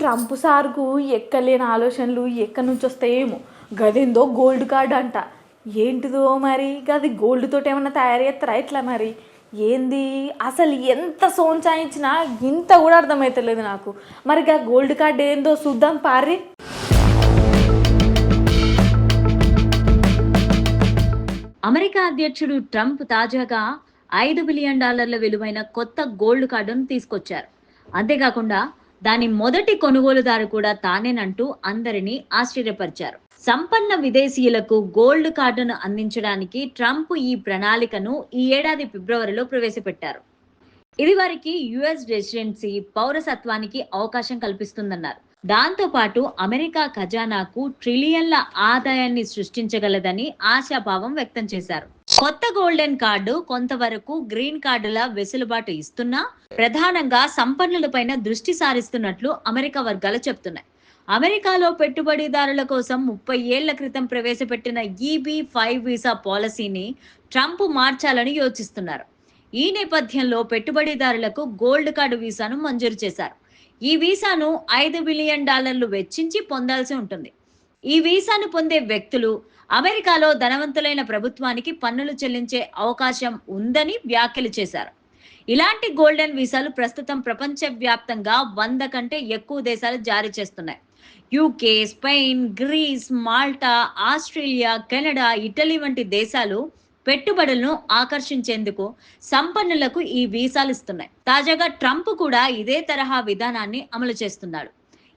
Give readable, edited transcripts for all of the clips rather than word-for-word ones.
Trump సార్కు ఎక్కలేని ఆలోచనలు ఎక్కడి నుంచి వస్తాయేమో. గదేందో గోల్డ్ కార్డ్ అంట. ఏంటిదో మరి గది గోల్డ్ తోటి ఏమన్నా తయారు చేస్తారా ఎట్లా మరి ఏంది అసలు ఎంత సోంచాయించినా ఇంత కూడా అర్థమవుతలేదు నాకు. మరి గా గోల్డ్ కార్డ్ ఏందో చూద్దాం పారి. అమెరికా అధ్యక్షుడు ట్రంప్ తాజాగా $5 బిలియన్ విలువైన కొత్త గోల్డ్ కార్డును తీసుకొచ్చారు. అంతేకాకుండా దాని మొదటి కొనుగోలుదారు కూడా తానేనంటూ అందరినీ ఆశ్చర్యపరిచారు. సంపన్న విదేశీయులకు గోల్డ్ కార్డును అందించడానికి ట్రంప్ ఈ ప్రణాళికను ఈ ఏడాది ఫిబ్రవరిలో ప్రవేశపెట్టారు. ఇది వారికి యుఎస్ రెసిడెన్సీ పౌరసత్వానికి అవకాశం కల్పిస్తుందన్నారు. దాంతో పాటు అమెరికా ఖజానాకు ట్రిలియన్ల ఆదాయాన్ని సృష్టించగలదని ఆశాభావం వ్యక్తం చేశారు. కొత్త గోల్డెన్ కార్డు కొంతవరకు గ్రీన్ కార్డుల వెసులుబాటు ఇస్తున్నా ప్రధానంగా సంపన్నులపైన దృష్టి సారిస్తున్నట్లు అమెరికా వర్గాలు చెప్తున్నాయి. అమెరికాలో పెట్టుబడిదారుల కోసం 30 ఏళ్ల క్రితం ప్రవేశపెట్టిన EB-5 వీసా పాలసీని ట్రంప్ మార్చాలని యోచిస్తున్నారు. ఈ నేపథ్యంలో పెట్టుబడిదారులకు గోల్డ్ కార్డు వీసాను మంజూరు చేశారు. ఈ వీసాను $5 బిలియన్ వెచ్చించి పొందాల్సి ఉంటుంది. ఈ వీసాను పొందే వ్యక్తులు అమెరికాలో ధనవంతులైన ప్రభుత్వానికి పన్నులు చెల్లించే అవకాశం ఉందని వ్యాఖ్యలు చేశారు. ఇలాంటి గోల్డెన్ వీసాలు ప్రస్తుతం ప్రపంచవ్యాప్తంగా 100 కంటే ఎక్కువ దేశాలు జారీ చేస్తున్నాయి. UK, Spain, Greece, Malta, Australia, Canada, Italy వంటి దేశాలు పెట్టుబడులను ఆకర్షించేందుకు సంపన్నులకు ఈ వీసాలు ఇస్తున్నాయి. తాజాగా ట్రంప్ కూడా ఇదే తరహా విధానాన్ని అమలు చేస్తున్నాడు.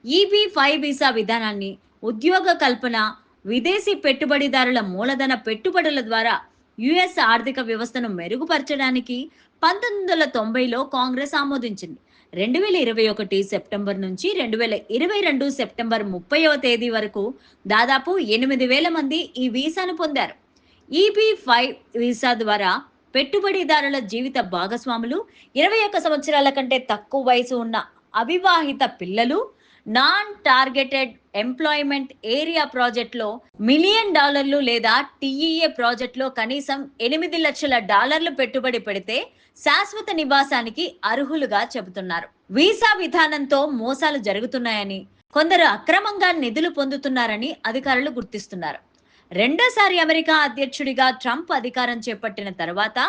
EB-5 వీసా విధానాన్ని ఉద్యోగ కల్పన, విదేశీ పెట్టుబడిదారుల మూలధన పెట్టుబడుల ద్వారా యుఎస్ ఆర్థిక వ్యవస్థను మెరుగుపరచడానికి 1990లో కాంగ్రెస్ ఆమోదించింది. 2021 సెప్టెంబర్ నుంచి 2022 సెప్టెంబర్ 30వ తేదీ వరకు దాదాపు 8,000 మంది ఈ వీసాను పొందారు. EB-5 వీసా ద్వారా పెట్టుబడిదారుల జీవిత భాగస్వాములు, 21 సంవత్సరాల కంటే తక్కువ వయసు ఉన్న అవివాహిత పిల్లలు, నాన్ టార్గెటెడ్ ఎంప్లాయ్మెంట్ ఏరియా ప్రాజెక్ట్లో $1 మిలియన్ లేదా TEA ప్రాజెక్ట్లో కనీసం $8 లక్షల పెట్టుబడి పెడితే శాశ్వత నివాసానికి అర్హులుగా చెబుతున్నారు. వీసా విధానంతో మోసాలు జరుగుతున్నాయని, కొందరు అక్రమంగా నిధులు పొందుతున్నారని అధికారులు గుర్తిస్తున్నారు. రెండోసారి అమెరికా అధ్యక్షుడిగా ట్రంప్ అధికారం చేపట్టిన తర్వాత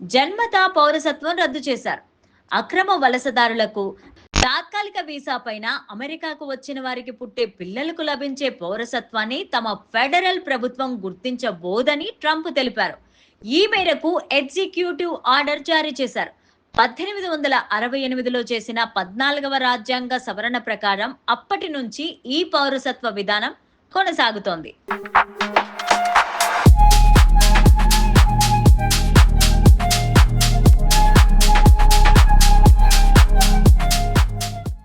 జన్మతా పౌరసత్వం రద్దు చేశారు. అక్రమ వలసదారులకు తాత్కాలిక వీసా పైన అమెరికాకు వచ్చిన వారికి పుట్టే పిల్లలకు లభించే పౌరసత్వాన్ని తమ ఫెడరల్ ప్రభుత్వం గుర్తించబోదని ట్రంప్ తెలిపారు. ఈ మేరకు ఎగ్జిక్యూటివ్ ఆర్డర్ జారీ చేశారు. 1868లో చేసిన 14వ రాజ్యాంగ సవరణ ప్రకారం అప్పటి నుంచి ఈ పౌరసత్వ విధానం కొనసాగుతోంది.